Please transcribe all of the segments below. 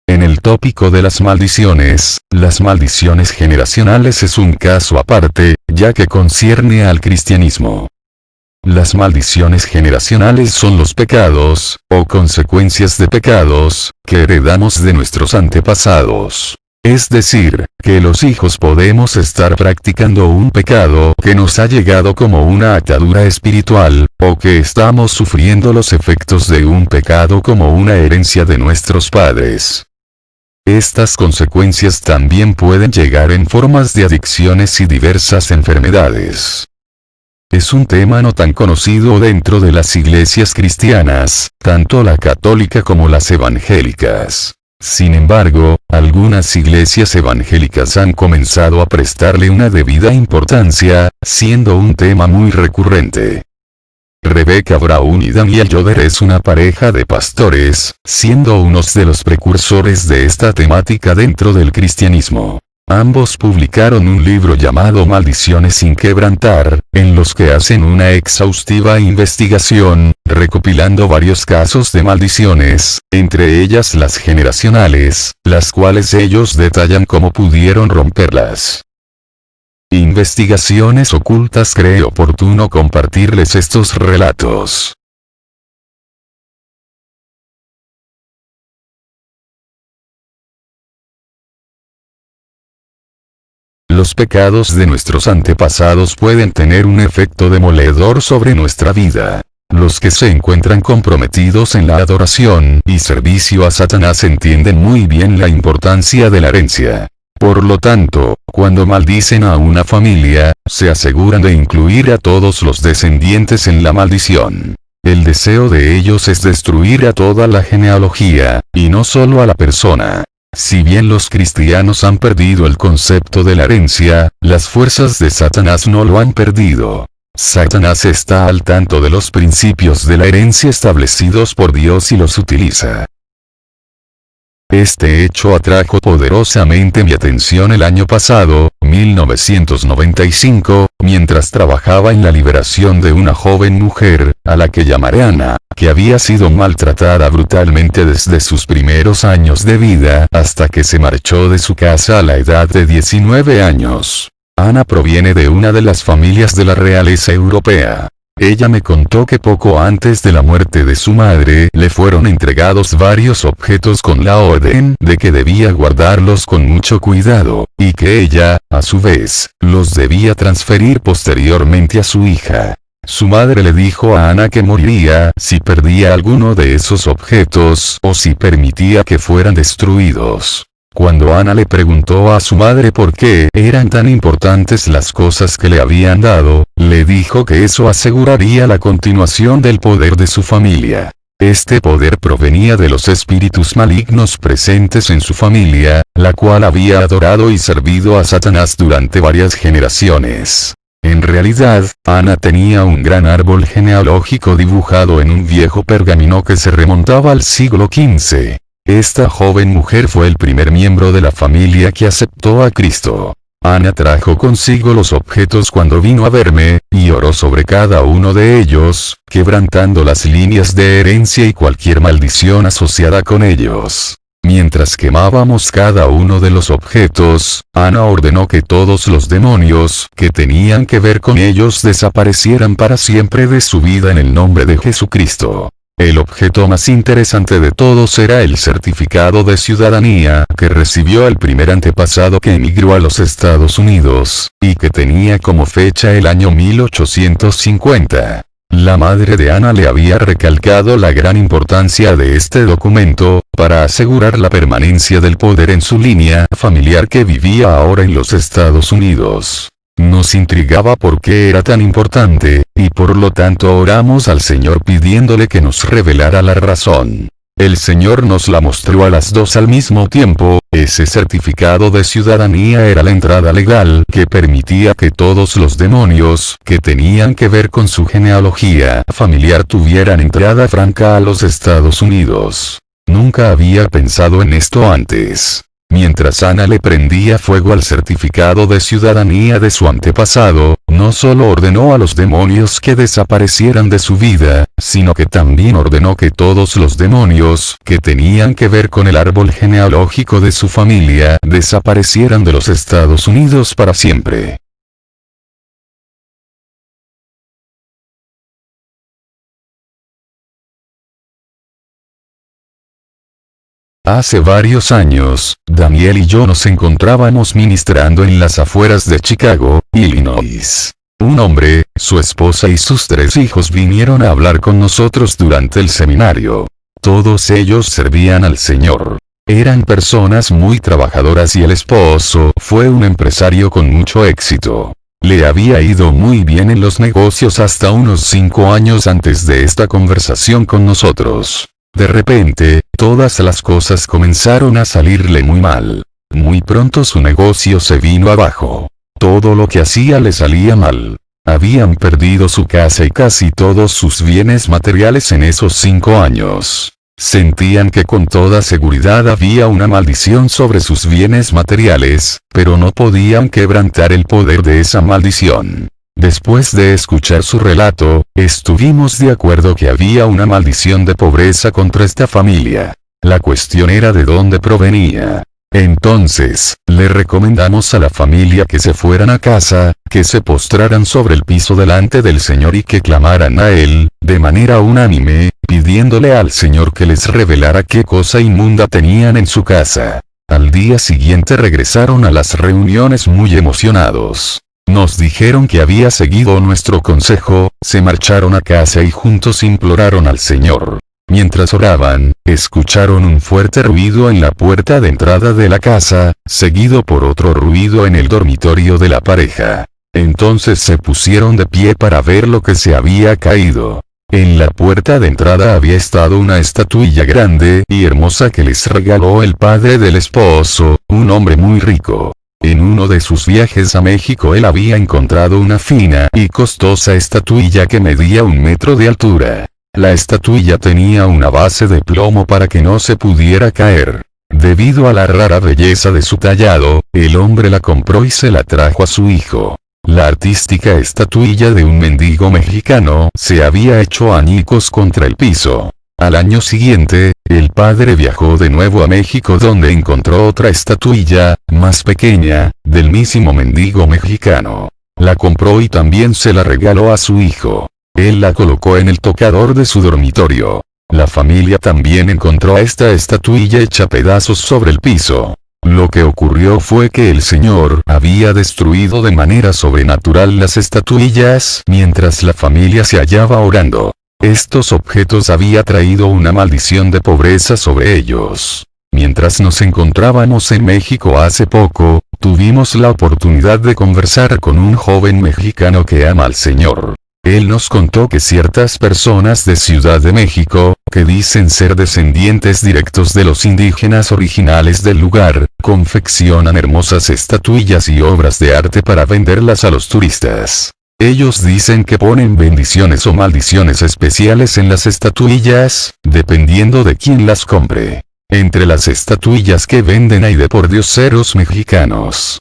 En el tópico de las maldiciones generacionales es un caso aparte, ya que concierne al cristianismo. Las maldiciones generacionales son los pecados, o consecuencias de pecados, que heredamos de nuestros antepasados. Es decir, que los hijos podemos estar practicando un pecado que nos ha llegado como una atadura espiritual, o que estamos sufriendo los efectos de un pecado como una herencia de nuestros padres. Estas consecuencias también pueden llegar en formas de adicciones y diversas enfermedades. Es un tema no tan conocido dentro de las iglesias cristianas, tanto la católica como las evangélicas. Sin embargo, algunas iglesias evangélicas han comenzado a prestarle una debida importancia, siendo un tema muy recurrente. Rebecca Brown y Daniel Yoder es una pareja de pastores, siendo unos de los precursores de esta temática dentro del cristianismo. Ambos publicaron un libro llamado Maldiciones sin quebrantar, en los que hacen una exhaustiva investigación, recopilando varios casos de maldiciones, entre ellas las generacionales, las cuales ellos detallan cómo pudieron romperlas. Investigaciones ocultas cree oportuno compartirles estos relatos. Los pecados de nuestros antepasados pueden tener un efecto demoledor sobre nuestra vida. Los que se encuentran comprometidos en la adoración y servicio a Satanás entienden muy bien la importancia de la herencia. Por lo tanto, cuando maldicen a una familia, se aseguran de incluir a todos los descendientes en la maldición. El deseo de ellos es destruir a toda la genealogía, y no solo a la persona. Si bien los cristianos han perdido el concepto de la herencia, las fuerzas de Satanás no lo han perdido. Satanás está al tanto de los principios de la herencia establecidos por Dios y los utiliza. Este hecho atrajo poderosamente mi atención el año pasado, 1995, mientras trabajaba en la liberación de una joven mujer, a la que llamaré Ana, que había sido maltratada brutalmente desde sus primeros años de vida hasta que se marchó de su casa a la edad de 19 años. Ana proviene de una de las familias de la realeza europea. Ella me contó que poco antes de la muerte de su madre le fueron entregados varios objetos con la orden de que debía guardarlos con mucho cuidado, y que ella, a su vez, los debía transferir posteriormente a su hija. Su madre le dijo a Ana que moriría si perdía alguno de esos objetos o si permitía que fueran destruidos. Cuando Ana le preguntó a su madre por qué eran tan importantes las cosas que le habían dado, le dijo que eso aseguraría la continuación del poder de su familia. Este poder provenía de los espíritus malignos presentes en su familia, la cual había adorado y servido a Satanás durante varias generaciones. En realidad, Ana tenía un gran árbol genealógico dibujado en un viejo pergamino que se remontaba al siglo XV. Esta joven mujer fue el primer miembro de la familia que aceptó a Cristo. Ana trajo consigo los objetos cuando vino a verme, y oró sobre cada uno de ellos, quebrantando las líneas de herencia y cualquier maldición asociada con ellos. Mientras quemábamos cada uno de los objetos, Ana ordenó que todos los demonios que tenían que ver con ellos desaparecieran para siempre de su vida en el nombre de Jesucristo. El objeto más interesante de todos era el certificado de ciudadanía que recibió el primer antepasado que emigró a los Estados Unidos, y que tenía como fecha el año 1850. La madre de Ana le había recalcado la gran importancia de este documento, para asegurar la permanencia del poder en su línea familiar que vivía ahora en los Estados Unidos. Nos intrigaba por qué era tan importante, y por lo tanto oramos al Señor pidiéndole que nos revelara la razón. El Señor nos la mostró a las dos al mismo tiempo. Ese certificado de ciudadanía era la entrada legal que permitía que todos los demonios que tenían que ver con su genealogía familiar tuvieran entrada franca a los Estados Unidos. Nunca había pensado en esto antes. Mientras Ana le prendía fuego al certificado de ciudadanía de su antepasado, no solo ordenó a los demonios que desaparecieran de su vida, sino que también ordenó que todos los demonios que tenían que ver con el árbol genealógico de su familia desaparecieran de los Estados Unidos para siempre. Hace varios años, Daniel y yo nos encontrábamos ministrando en las afueras de Chicago, Illinois. Un hombre, su esposa y sus 3 hijos vinieron a hablar con nosotros durante el seminario. Todos ellos servían al Señor. Eran personas muy trabajadoras y el esposo fue un empresario con mucho éxito. Le había ido muy bien en los negocios hasta unos 5 años antes de esta conversación con nosotros. De repente, todas las cosas comenzaron a salirle muy mal. Muy pronto su negocio se vino abajo. Todo lo que hacía le salía mal. Habían perdido su casa y casi todos sus bienes materiales en esos 5 años. Sentían que con toda seguridad había una maldición sobre sus bienes materiales, pero no podían quebrantar el poder de esa maldición. Después de escuchar su relato, estuvimos de acuerdo que había una maldición de pobreza contra esta familia. La cuestión era de dónde provenía. Entonces, le recomendamos a la familia que se fueran a casa, que se postraran sobre el piso delante del Señor y que clamaran a Él, de manera unánime, pidiéndole al Señor que les revelara qué cosa inmunda tenían en su casa. Al día siguiente regresaron a las reuniones muy emocionados. Nos dijeron que había seguido nuestro consejo, se marcharon a casa y juntos imploraron al Señor. Mientras oraban, escucharon un fuerte ruido en la puerta de entrada de la casa, seguido por otro ruido en el dormitorio de la pareja. Entonces se pusieron de pie para ver lo que se había caído. En la puerta de entrada había estado una estatuilla grande y hermosa que les regaló el padre del esposo, un hombre muy rico. En uno de sus viajes a México él había encontrado una fina y costosa estatuilla que medía 1 metro de altura. La estatuilla tenía una base de plomo para que no se pudiera caer. Debido a la rara belleza de su tallado, el hombre la compró y se la trajo a su hijo. La artística estatuilla de un mendigo mexicano se había hecho añicos contra el piso. Al año siguiente, el padre viajó de nuevo a México donde encontró otra estatuilla, más pequeña, del mismo mendigo mexicano. La compró y también se la regaló a su hijo. Él la colocó en el tocador de su dormitorio. La familia también encontró esta estatuilla hecha pedazos sobre el piso. Lo que ocurrió fue que el Señor había destruido de manera sobrenatural las estatuillas mientras la familia se hallaba orando. Estos objetos había traído una maldición de pobreza sobre ellos. Mientras nos encontrábamos en México hace poco, tuvimos la oportunidad de conversar con un joven mexicano que ama al Señor. Él nos contó que ciertas personas de Ciudad de México, que dicen ser descendientes directos de los indígenas originales del lugar, confeccionan hermosas estatuillas y obras de arte para venderlas a los turistas. Ellos dicen que ponen bendiciones o maldiciones especiales en las estatuillas, dependiendo de quién las compre. Entre las estatuillas que venden hay de pordioseros mexicanos.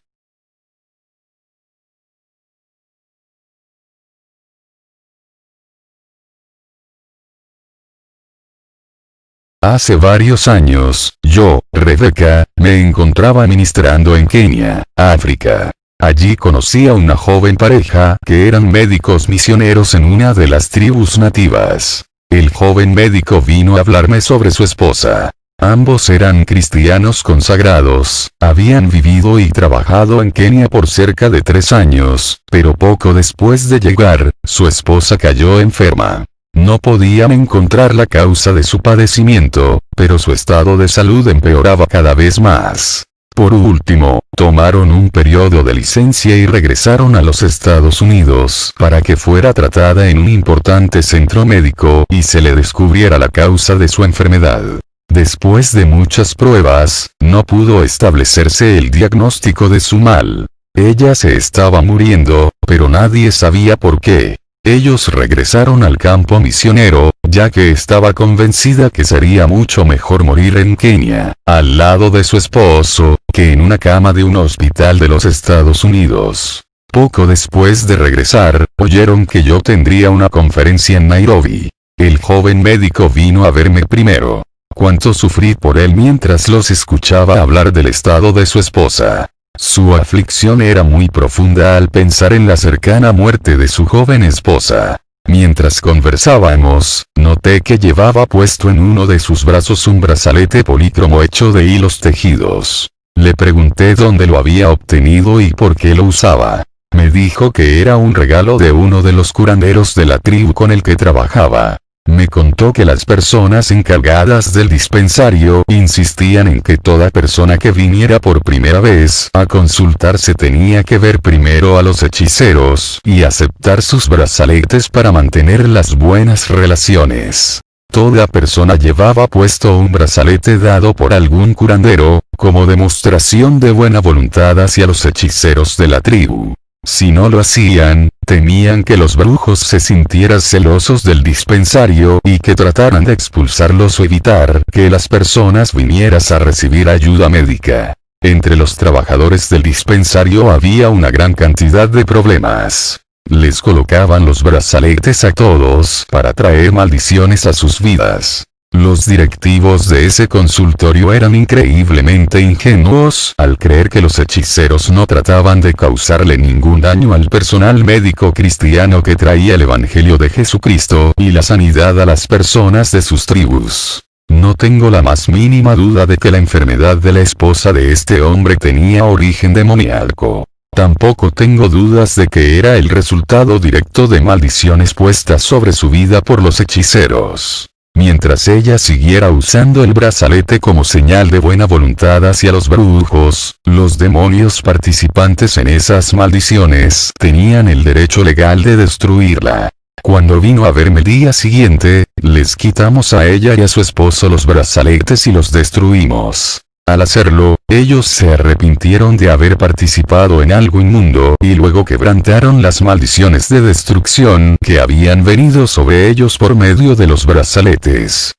Hace varios años, yo, Rebeca, me encontraba ministrando en Kenia, África. Allí conocí a una joven pareja que eran médicos misioneros en una de las tribus nativas. El joven médico vino a hablarme sobre su esposa. Ambos eran cristianos consagrados, habían vivido y trabajado en Kenia por cerca de 3 años, pero poco después de llegar, su esposa cayó enferma. No podían encontrar la causa de su padecimiento, pero su estado de salud empeoraba cada vez más. Por último, tomaron un periodo de licencia y regresaron a los Estados Unidos para que fuera tratada en un importante centro médico y se le descubriera la causa de su enfermedad. Después de muchas pruebas, no pudo establecerse el diagnóstico de su mal. Ella se estaba muriendo, pero nadie sabía por qué. Ellos regresaron al campo misionero, ya que estaba convencida que sería mucho mejor morir en Kenia, al lado de su esposo, que en una cama de un hospital de los Estados Unidos. Poco después de regresar, oyeron que yo tendría una conferencia en Nairobi. El joven médico vino a verme primero. Cuánto sufrí por él mientras los escuchaba hablar del estado de su esposa. Su aflicción era muy profunda al pensar en la cercana muerte de su joven esposa. Mientras conversábamos, noté que llevaba puesto en uno de sus brazos un brazalete polícromo hecho de hilos tejidos. Le pregunté dónde lo había obtenido y por qué lo usaba. Me dijo que era un regalo de uno de los curanderos de la tribu con el que trabajaba. Me contó que las personas encargadas del dispensario insistían en que toda persona que viniera por primera vez a consultarse tenía que ver primero a los hechiceros y aceptar sus brazaletes para mantener las buenas relaciones. Toda persona llevaba puesto un brazalete dado por algún curandero, como demostración de buena voluntad hacia los hechiceros de la tribu. Si no lo hacían, temían que los brujos se sintieran celosos del dispensario y que trataran de expulsarlos o evitar que las personas vinieran a recibir ayuda médica. Entre los trabajadores del dispensario había una gran cantidad de problemas. Les colocaban los brazaletes a todos para traer maldiciones a sus vidas. Los directivos de ese consultorio eran increíblemente ingenuos al creer que los hechiceros no trataban de causarle ningún daño al personal médico cristiano que traía el Evangelio de Jesucristo y la sanidad a las personas de sus tribus. No tengo la más mínima duda de que la enfermedad de la esposa de este hombre tenía origen demoníaco. Tampoco tengo dudas de que era el resultado directo de maldiciones puestas sobre su vida por los hechiceros. Mientras ella siguiera usando el brazalete como señal de buena voluntad hacia los brujos, los demonios participantes en esas maldiciones tenían el derecho legal de destruirla. Cuando vino a verme el día siguiente, les quitamos a ella y a su esposo los brazaletes y los destruimos. Al hacerlo, ellos se arrepintieron de haber participado en algo inmundo y luego quebrantaron las maldiciones de destrucción que habían venido sobre ellos por medio de los brazaletes.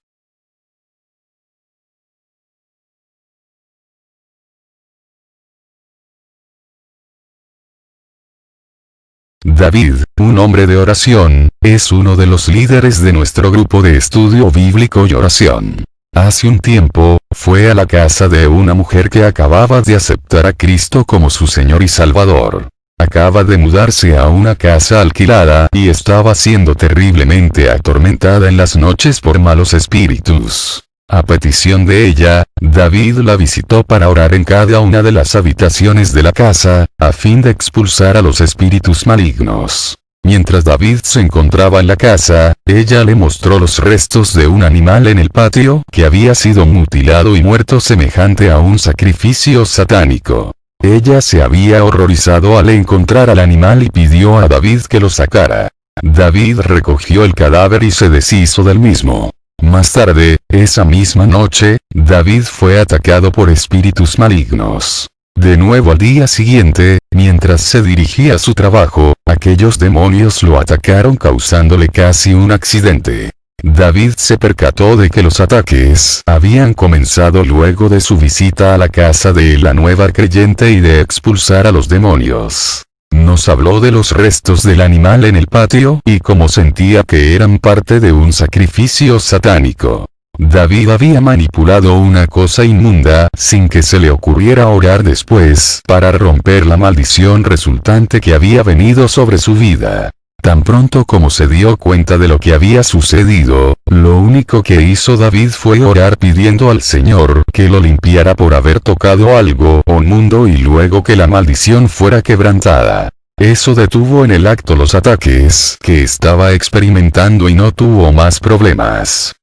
David, un hombre de oración, es uno de los líderes de nuestro grupo de estudio bíblico y oración. Hace un tiempo, fue a la casa de una mujer que acababa de aceptar a Cristo como su Señor y Salvador. Acaba de mudarse a una casa alquilada y estaba siendo terriblemente atormentada en las noches por malos espíritus. A petición de ella, David la visitó para orar en cada una de las habitaciones de la casa, a fin de expulsar a los espíritus malignos. Mientras David se encontraba en la casa, ella le mostró los restos de un animal en el patio que había sido mutilado y muerto semejante a un sacrificio satánico. Ella se había horrorizado al encontrar al animal y pidió a David que lo sacara. David recogió el cadáver y se deshizo del mismo. Más tarde, esa misma noche, David fue atacado por espíritus malignos. De nuevo al día siguiente, mientras se dirigía a su trabajo, aquellos demonios lo atacaron causándole casi un accidente. David se percató de que los ataques habían comenzado luego de su visita a la casa de la nueva creyente y de expulsar a los demonios. Nos habló de los restos del animal en el patio y cómo sentía que eran parte de un sacrificio satánico. David había manipulado una cosa inmunda sin que se le ocurriera orar después para romper la maldición resultante que había venido sobre su vida. Tan pronto como se dio cuenta de lo que había sucedido, lo único que hizo David fue orar pidiendo al Señor que lo limpiara por haber tocado algo inmundo y luego que la maldición fuera quebrantada. Eso detuvo en el acto los ataques que estaba experimentando y no tuvo más problemas.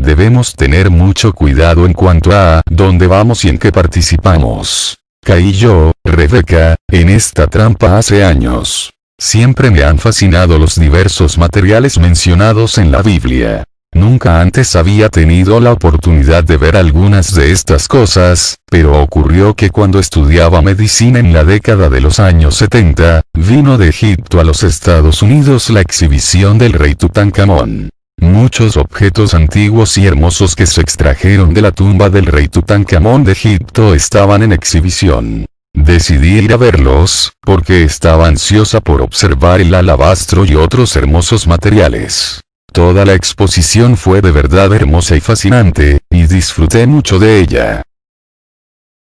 Debemos tener mucho cuidado en cuanto a dónde vamos y en qué participamos. Caí yo, Rebeca, en esta trampa hace años. Siempre me han fascinado los diversos materiales mencionados en la Biblia. Nunca antes había tenido la oportunidad de ver algunas de estas cosas, pero ocurrió que cuando estudiaba medicina en la década de los años 70, vino de Egipto a los Estados Unidos la exhibición del rey Tutankamón. Muchos objetos antiguos y hermosos que se extrajeron de la tumba del rey Tutankamón de Egipto estaban en exhibición. Decidí ir a verlos, porque estaba ansiosa por observar el alabastro y otros hermosos materiales. Toda la exposición fue de verdad hermosa y fascinante, y disfruté mucho de ella.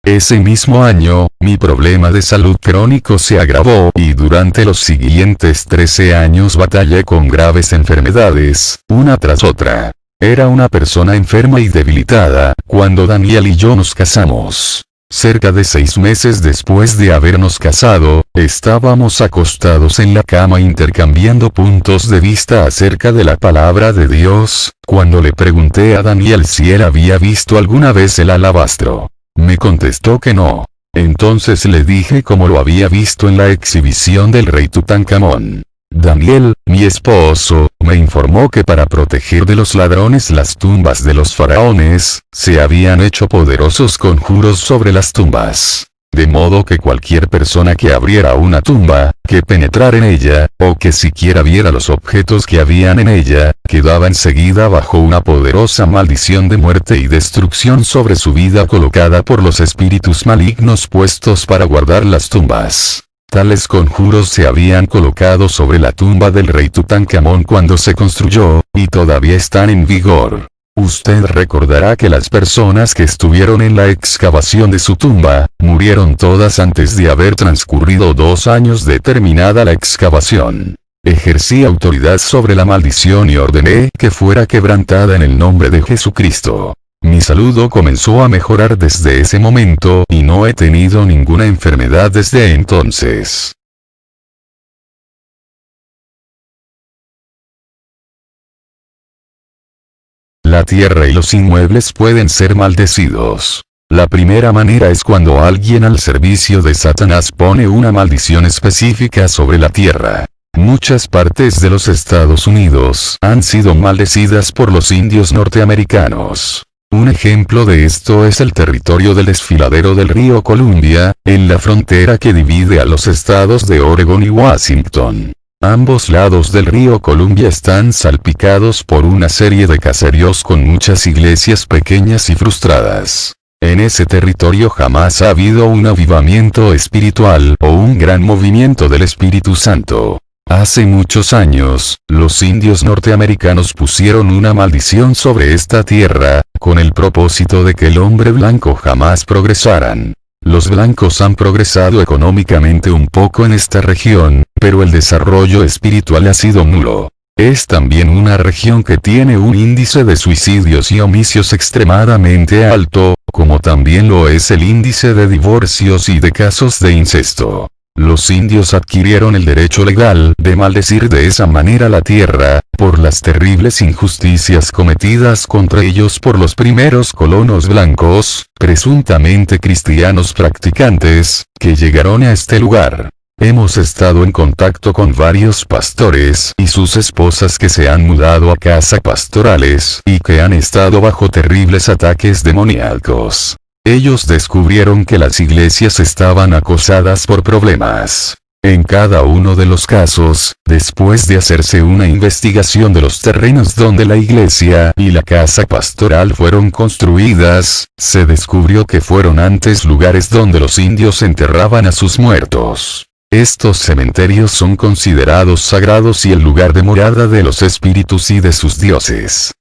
Ese mismo año, mi problema de salud crónico se agravó y durante los siguientes 13 años batallé con graves enfermedades, una tras otra. Era una persona enferma y debilitada, cuando Daniel y yo nos casamos. Cerca de 6 meses después de habernos casado, estábamos acostados en la cama intercambiando puntos de vista acerca de la palabra de Dios, cuando le pregunté a Daniel si él había visto alguna vez el alabastro. Me contestó que no. Entonces le dije cómo lo había visto en la exhibición del rey Tutankamón. Daniel, mi esposo, me informó que para proteger de los ladrones las tumbas de los faraones, se habían hecho poderosos conjuros sobre las tumbas. De modo que cualquier persona que abriera una tumba, que penetrara en ella, o que siquiera viera los objetos que habían en ella, quedaba enseguida bajo una poderosa maldición de muerte y destrucción sobre su vida colocada por los espíritus malignos puestos para guardar las tumbas. Tales conjuros se habían colocado sobre la tumba del rey Tutankamón cuando se construyó, y todavía están en vigor. Usted recordará que las personas que estuvieron en la excavación de su tumba, murieron todas antes de haber transcurrido 2 años de terminada la excavación. Ejercí autoridad sobre la maldición y ordené que fuera quebrantada en el nombre de Jesucristo. Mi salud comenzó a mejorar desde ese momento y no he tenido ninguna enfermedad desde entonces. La tierra y los inmuebles pueden ser maldecidos. La primera manera es cuando alguien al servicio de Satanás pone una maldición específica sobre la tierra. Muchas partes de los Estados Unidos han sido maldecidas por los indios norteamericanos. Un ejemplo de esto es el territorio del desfiladero del río Columbia, en la frontera que divide a los estados de Oregón y Washington. Ambos lados del río Columbia están salpicados por una serie de caseríos con muchas iglesias pequeñas y frustradas. En ese territorio jamás ha habido un avivamiento espiritual o un gran movimiento del Espíritu Santo. Hace muchos años, los indios norteamericanos pusieron una maldición sobre esta tierra, con el propósito de que el hombre blanco jamás progresaran. Los blancos han progresado económicamente un poco en esta región, pero el desarrollo espiritual ha sido nulo. Es también una región que tiene un índice de suicidios y homicidios extremadamente alto, como también lo es el índice de divorcios y de casos de incesto. Los indios adquirieron el derecho legal de maldecir de esa manera la tierra, por las terribles injusticias cometidas contra ellos por los primeros colonos blancos, presuntamente cristianos practicantes, que llegaron a este lugar. Hemos estado en contacto con varios pastores y sus esposas que se han mudado a casas pastorales y que han estado bajo terribles ataques demoníacos. Ellos descubrieron que las iglesias estaban acosadas por problemas. En cada uno de los casos, después de hacerse una investigación de los terrenos donde la iglesia y la casa pastoral fueron construidas, se descubrió que fueron antes lugares donde los indios enterraban a sus muertos. Estos cementerios son considerados sagrados y el lugar de morada de los espíritus y de sus dioses.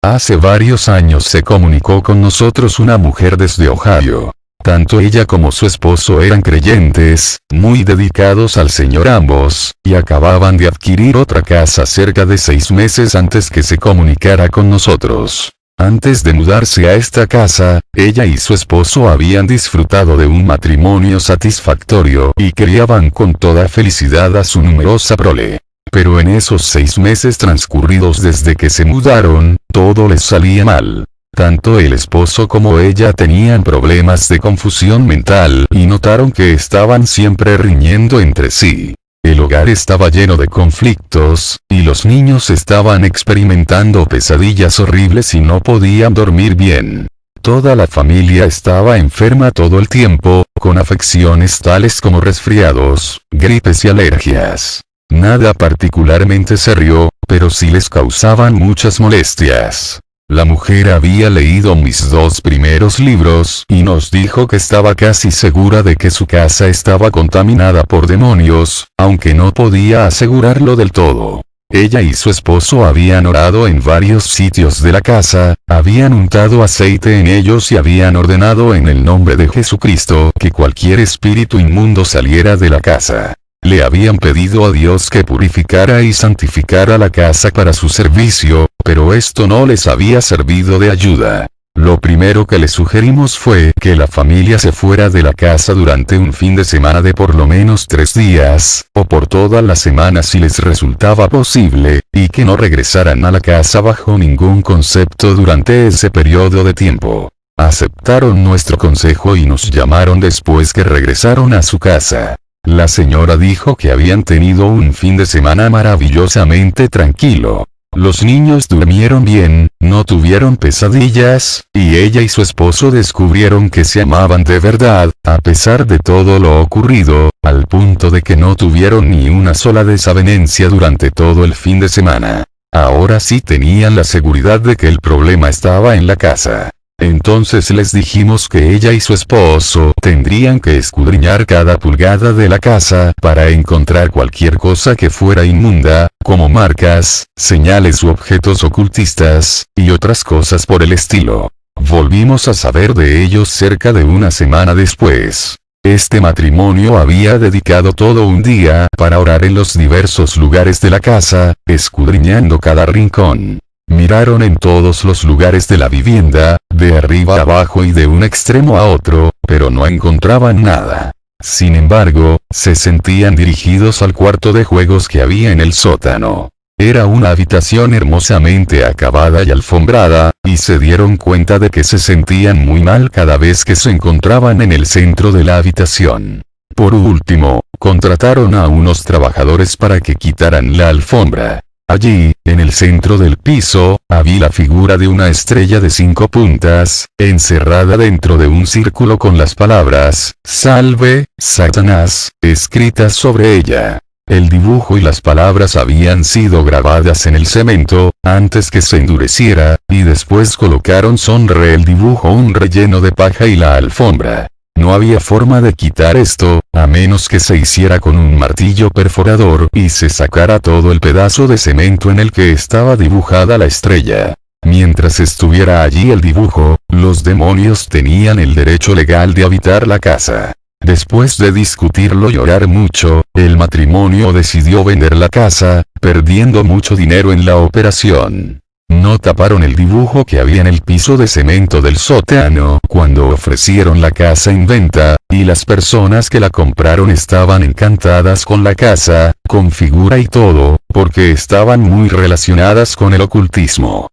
Hace varios años se comunicó con nosotros una mujer desde Ohio. Tanto ella como su esposo eran creyentes, muy dedicados al Señor ambos, y acababan de adquirir otra casa cerca de 6 meses antes que se comunicara con nosotros. Antes de mudarse a esta casa, ella y su esposo habían disfrutado de un matrimonio satisfactorio y criaban con toda felicidad a su numerosa prole. Pero en esos 6 meses transcurridos desde que se mudaron, todo les salía mal. Tanto el esposo como ella tenían problemas de confusión mental y notaron que estaban siempre riñendo entre sí. El hogar estaba lleno de conflictos, y los niños estaban experimentando pesadillas horribles y no podían dormir bien. Toda la familia estaba enferma todo el tiempo, con afecciones tales como resfriados, gripes y alergias. Nada particularmente serio, pero sí les causaban muchas molestias. La mujer había leído mis 2 primeros libros y nos dijo que estaba casi segura de que su casa estaba contaminada por demonios, aunque no podía asegurarlo del todo. Ella y su esposo habían orado en varios sitios de la casa, habían untado aceite en ellos y habían ordenado en el nombre de Jesucristo que cualquier espíritu inmundo saliera de la casa. Le habían pedido a Dios que purificara y santificara la casa para su servicio, pero esto no les había servido de ayuda. Lo primero que le sugerimos fue que la familia se fuera de la casa durante un fin de semana de por lo menos 3 días, o por toda la semana si les resultaba posible, y que no regresaran a la casa bajo ningún concepto durante ese periodo de tiempo. Aceptaron nuestro consejo y nos llamaron después que regresaron a su casa. La señora dijo que habían tenido un fin de semana maravillosamente tranquilo. Los niños durmieron bien, no tuvieron pesadillas, y ella y su esposo descubrieron que se amaban de verdad, a pesar de todo lo ocurrido, al punto de que no tuvieron ni una sola desavenencia durante todo el fin de semana. Ahora sí tenían la seguridad de que el problema estaba en la casa. Entonces les dijimos que ella y su esposo tendrían que escudriñar cada pulgada de la casa para encontrar cualquier cosa que fuera inmunda, como marcas, señales u objetos ocultistas, y otras cosas por el estilo. Volvimos a saber de ellos cerca de una semana después. Este matrimonio había dedicado todo un día para orar en los diversos lugares de la casa, escudriñando cada rincón. Miraron en todos los lugares de la vivienda, de arriba a abajo y de un extremo a otro, pero no encontraban nada. Sin embargo, se sentían dirigidos al cuarto de juegos que había en el sótano. Era una habitación hermosamente acabada y alfombrada, y se dieron cuenta de que se sentían muy mal cada vez que se encontraban en el centro de la habitación. Por último, contrataron a unos trabajadores para que quitaran la alfombra. Allí, en el centro del piso, había la figura de una estrella de 5 puntas, encerrada dentro de un círculo con las palabras, "Salve, Satanás", escritas sobre ella. El dibujo y las palabras habían sido grabadas en el cemento, antes que se endureciera, y después colocaron sobre el dibujo un relleno de paja y la alfombra. No había forma de quitar esto, a menos que se hiciera con un martillo perforador y se sacara todo el pedazo de cemento en el que estaba dibujada la estrella. Mientras estuviera allí el dibujo, los demonios tenían el derecho legal de habitar la casa. Después de discutirlo y orar mucho, el matrimonio decidió vender la casa, perdiendo mucho dinero en la operación. No taparon el dibujo que había en el piso de cemento del sótano cuando ofrecieron la casa en venta, y las personas que la compraron estaban encantadas con la casa, con figura y todo, porque estaban muy relacionadas con el ocultismo.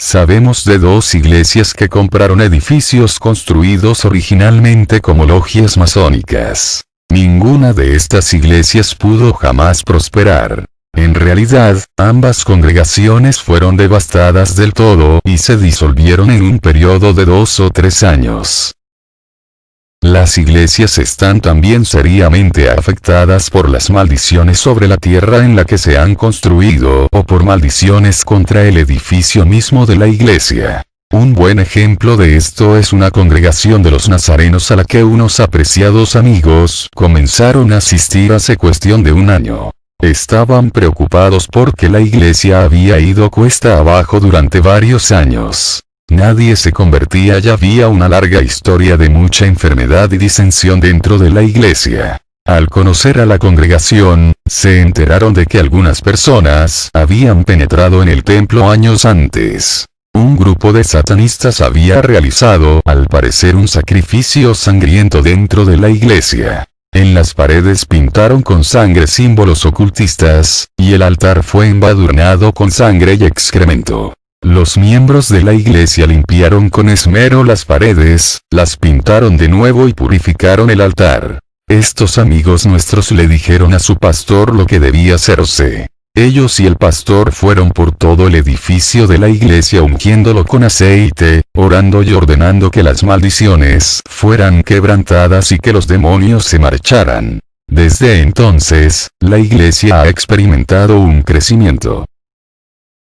Sabemos de 2 iglesias que compraron edificios construidos originalmente como logias masónicas. Ninguna de estas iglesias pudo jamás prosperar. En realidad, ambas congregaciones fueron devastadas del todo y se disolvieron en un periodo de 2 o 3 años. Las iglesias están también seriamente afectadas por las maldiciones sobre la tierra en la que se han construido o por maldiciones contra el edificio mismo de la iglesia. Un buen ejemplo de esto es una congregación de los nazarenos a la que unos apreciados amigos comenzaron a asistir hace cuestión de un año. Estaban preocupados porque la iglesia había ido cuesta abajo durante varios años. Nadie se convertía y había una larga historia de mucha enfermedad y disensión dentro de la iglesia. Al conocer a la congregación, se enteraron de que algunas personas habían penetrado en el templo años antes. Un grupo de satanistas había realizado, al parecer, un sacrificio sangriento dentro de la iglesia. En las paredes pintaron con sangre símbolos ocultistas, y el altar fue embadurnado con sangre y excremento. Los miembros de la iglesia limpiaron con esmero las paredes, las pintaron de nuevo y purificaron el altar. Estos amigos nuestros le dijeron a su pastor lo que debía hacerse. Ellos y el pastor fueron por todo el edificio de la iglesia ungiéndolo con aceite, orando y ordenando que las maldiciones fueran quebrantadas y que los demonios se marcharan. Desde entonces, la iglesia ha experimentado un crecimiento.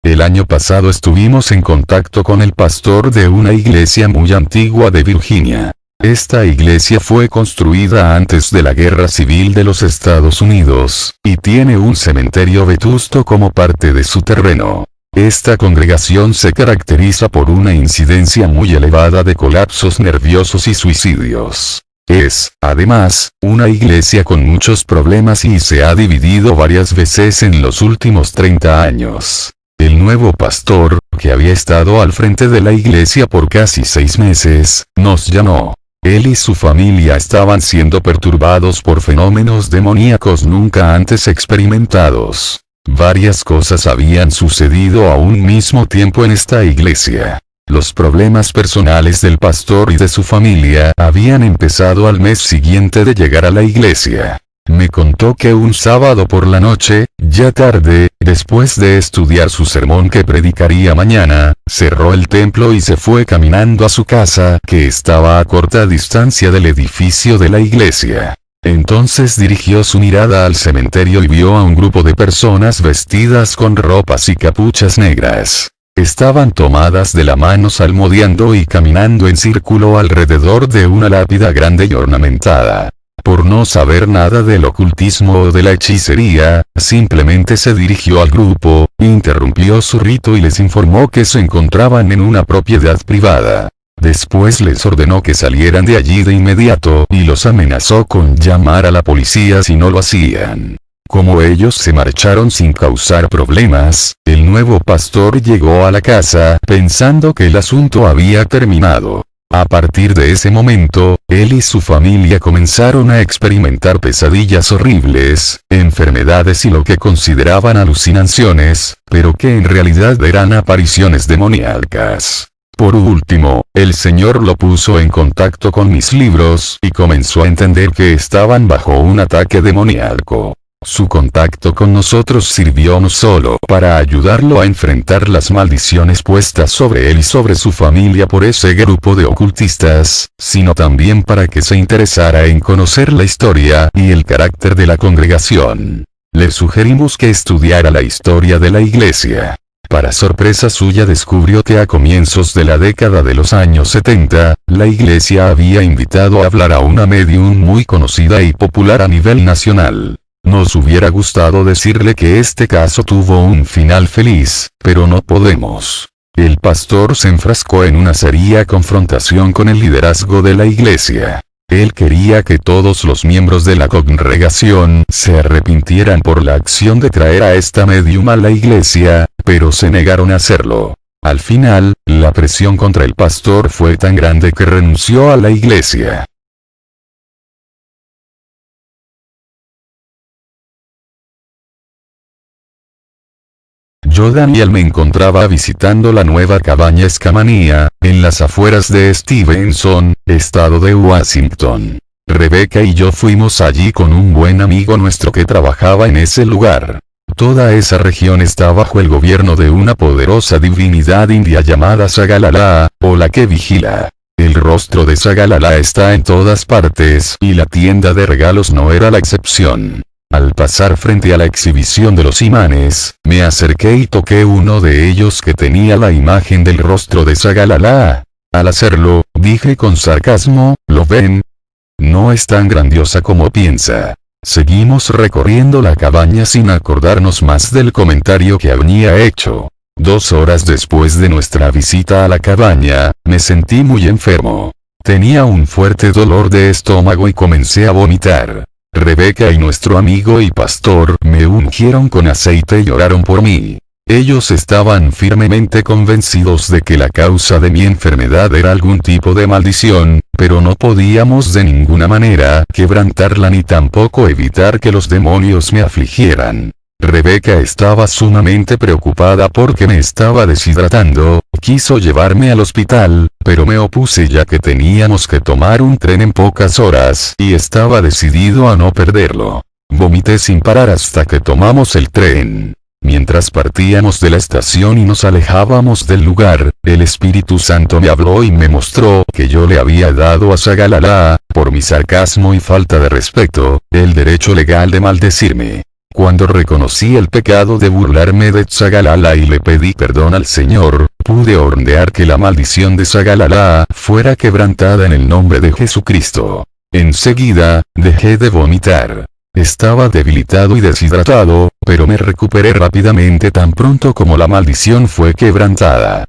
El año pasado estuvimos en contacto con el pastor de una iglesia muy antigua de Virginia. Esta iglesia fue construida antes de la Guerra Civil de los Estados Unidos, y tiene un cementerio vetusto como parte de su terreno. Esta congregación se caracteriza por una incidencia muy elevada de colapsos nerviosos y suicidios. Es, además, una iglesia con muchos problemas y se ha dividido varias veces en los últimos 30 años. El nuevo pastor, que había estado al frente de la iglesia por casi 6 meses, nos llamó. Él y su familia estaban siendo perturbados por fenómenos demoníacos nunca antes experimentados. Varias cosas habían sucedido a un mismo tiempo en esta iglesia. Los problemas personales del pastor y de su familia habían empezado al mes siguiente de llegar a la iglesia. Me contó que un sábado por la noche, ya tarde, después de estudiar su sermón que predicaría mañana, cerró el templo y se fue caminando a su casa, que estaba a corta distancia del edificio de la iglesia. Entonces dirigió su mirada al cementerio y vio a un grupo de personas vestidas con ropas y capuchas negras. Estaban tomadas de la mano salmodiando y caminando en círculo alrededor de una lápida grande y ornamentada. Por no saber nada del ocultismo o de la hechicería, simplemente se dirigió al grupo, interrumpió su rito y les informó que se encontraban en una propiedad privada. Después les ordenó que salieran de allí de inmediato y los amenazó con llamar a la policía si no lo hacían. Como ellos se marcharon sin causar problemas, el nuevo pastor llegó a la casa pensando que el asunto había terminado. A partir de ese momento, él y su familia comenzaron a experimentar pesadillas horribles, enfermedades y lo que consideraban alucinaciones, pero que en realidad eran apariciones demoníacas. Por último, el Señor lo puso en contacto con mis libros y comenzó a entender que estaban bajo un ataque demoníaco. Su contacto con nosotros sirvió no solo para ayudarlo a enfrentar las maldiciones puestas sobre él y sobre su familia por ese grupo de ocultistas, sino también para que se interesara en conocer la historia y el carácter de la congregación. Le sugerimos que estudiara la historia de la iglesia. Para sorpresa suya descubrió que a comienzos de la década de los años 70, la iglesia había invitado a hablar a una medium muy conocida y popular a nivel nacional. Nos hubiera gustado decirle que este caso tuvo un final feliz, pero no podemos. El pastor se enfrascó en una seria confrontación con el liderazgo de la iglesia. Él quería que todos los miembros de la congregación se arrepintieran por la acción de traer a esta medium a la iglesia, pero se negaron a hacerlo. Al final, la presión contra el pastor fue tan grande que renunció a la iglesia. Yo Daniel me encontraba visitando la nueva cabaña Escamanía, en las afueras de Stevenson, estado de Washington. Rebecca y yo fuimos allí con un buen amigo nuestro que trabajaba en ese lugar. Toda esa región está bajo el gobierno de una poderosa divinidad india llamada Sagalala, o la que vigila. El rostro de Sagalala está en todas partes y la tienda de regalos no era la excepción. Al pasar frente a la exhibición de los imanes, me acerqué y toqué uno de ellos que tenía la imagen del rostro de Sagalala. Al hacerlo, dije con sarcasmo, ¿lo ven? No es tan grandiosa como piensa. Seguimos recorriendo la cabaña sin acordarnos más del comentario que había hecho. 2 horas después de nuestra visita a la cabaña, me sentí muy enfermo. Tenía un fuerte dolor de estómago y comencé a vomitar. Rebecca y nuestro amigo y pastor me ungieron con aceite y oraron por mí. Ellos estaban firmemente convencidos de que la causa de mi enfermedad era algún tipo de maldición, pero no podíamos de ninguna manera quebrantarla ni tampoco evitar que los demonios me afligieran. Rebeca estaba sumamente preocupada porque me estaba deshidratando, quiso llevarme al hospital, pero me opuse ya que teníamos que tomar un tren en pocas horas y estaba decidido a no perderlo. Vomité sin parar hasta que tomamos el tren. Mientras partíamos de la estación y nos alejábamos del lugar, el Espíritu Santo me habló y me mostró que yo le había dado a Sagalala, por mi sarcasmo y falta de respeto, el derecho legal de maldecirme. Cuando reconocí el pecado de burlarme de Sagalala y le pedí perdón al Señor, pude ordenar que la maldición de Sagalala fuera quebrantada en el nombre de Jesucristo. Enseguida, dejé de vomitar. Estaba debilitado y deshidratado, pero me recuperé rápidamente tan pronto como la maldición fue quebrantada.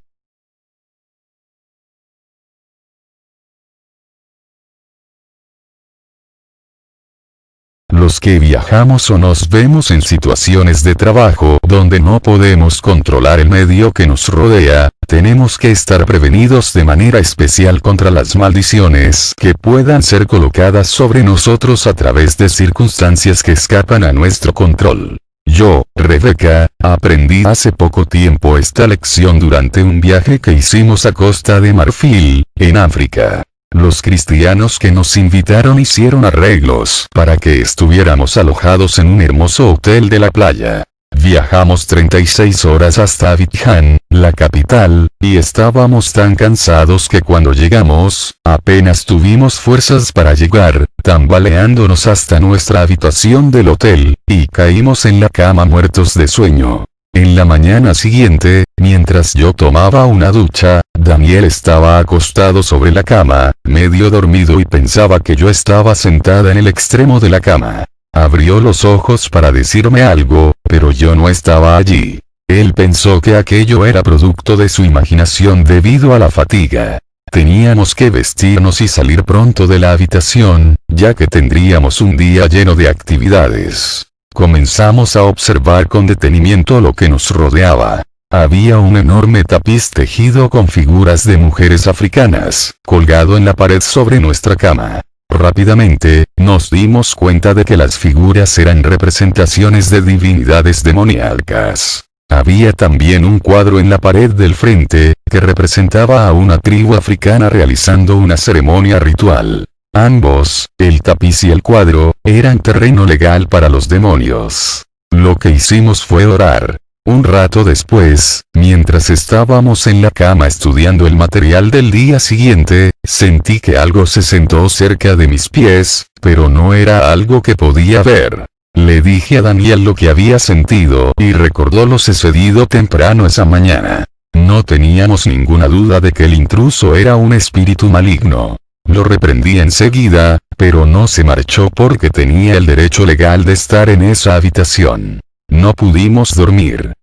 Los que viajamos o nos vemos en situaciones de trabajo donde no podemos controlar el medio que nos rodea, tenemos que estar prevenidos de manera especial contra las maldiciones que puedan ser colocadas sobre nosotros a través de circunstancias que escapan a nuestro control. Yo, Rebeca, aprendí hace poco tiempo esta lección durante un viaje que hicimos a Costa de Marfil, en África. Los cristianos que nos invitaron hicieron arreglos para que estuviéramos alojados en un hermoso hotel de la playa. Viajamos 36 horas hasta Abidjan, la capital, y estábamos tan cansados que cuando llegamos, apenas tuvimos fuerzas para llegar, tambaleándonos hasta nuestra habitación del hotel, y caímos en la cama muertos de sueño. En la mañana siguiente, mientras yo tomaba una ducha, Daniel estaba acostado sobre la cama, medio dormido y pensaba que yo estaba sentada en el extremo de la cama. Abrió los ojos para decirme algo, pero yo no estaba allí. Él pensó que aquello era producto de su imaginación debido a la fatiga. Teníamos que vestirnos y salir pronto de la habitación, ya que tendríamos un día lleno de actividades. Comenzamos a observar con detenimiento lo que nos rodeaba. Había un enorme tapiz tejido con figuras de mujeres africanas, colgado en la pared sobre nuestra cama. Rápidamente, nos dimos cuenta de que las figuras eran representaciones de divinidades demoníacas. Había también un cuadro en la pared del frente, que representaba a una tribu africana realizando una ceremonia ritual. Ambos, el tapiz y el cuadro, eran terreno legal para los demonios. Lo que hicimos fue orar. Un rato después, mientras estábamos en la cama estudiando el material del día siguiente, sentí que algo se sentó cerca de mis pies, pero no era algo que podía ver. Le dije a Daniel lo que había sentido y recordó lo sucedido temprano esa mañana. No teníamos ninguna duda de que el intruso era un espíritu maligno. Lo reprendí enseguida, pero no se marchó porque tenía el derecho legal de estar en esa habitación. No pudimos dormir.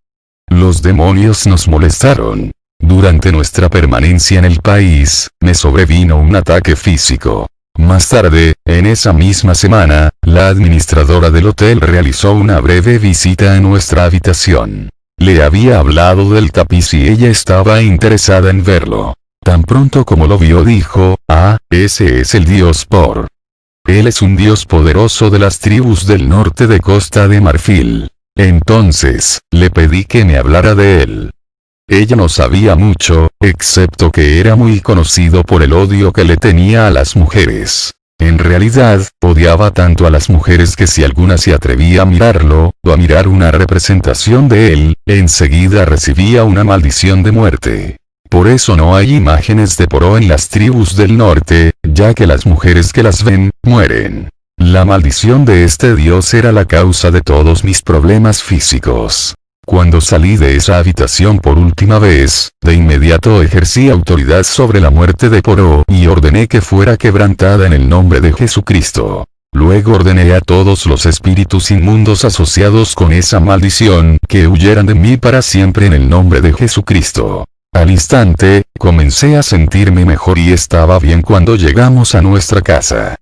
Los demonios nos molestaron. Durante nuestra permanencia en el país, me sobrevino un ataque físico. Más tarde, en esa misma semana, la administradora del hotel realizó una breve visita a nuestra habitación. Le había hablado del tapiz y ella estaba interesada en verlo. Tan pronto como lo vio dijo, ese es el dios Por. Él es un dios poderoso de las tribus del norte de Costa de Marfil. Entonces, le pedí que me hablara de él. Ella no sabía mucho, excepto que era muy conocido por el odio que le tenía a las mujeres. En realidad, odiaba tanto a las mujeres que si alguna se atrevía a mirarlo, o a mirar una representación de él, enseguida recibía una maldición de muerte. Por eso no hay imágenes de Poró en las tribus del norte, ya que las mujeres que las ven, mueren. La maldición de este dios era la causa de todos mis problemas físicos. Cuando salí de esa habitación por última vez, de inmediato ejercí autoridad sobre la muerte de Poró y ordené que fuera quebrantada en el nombre de Jesucristo. Luego ordené a todos los espíritus inmundos asociados con esa maldición que huyeran de mí para siempre en el nombre de Jesucristo. Al instante, comencé a sentirme mejor y estaba bien cuando llegamos a nuestra casa.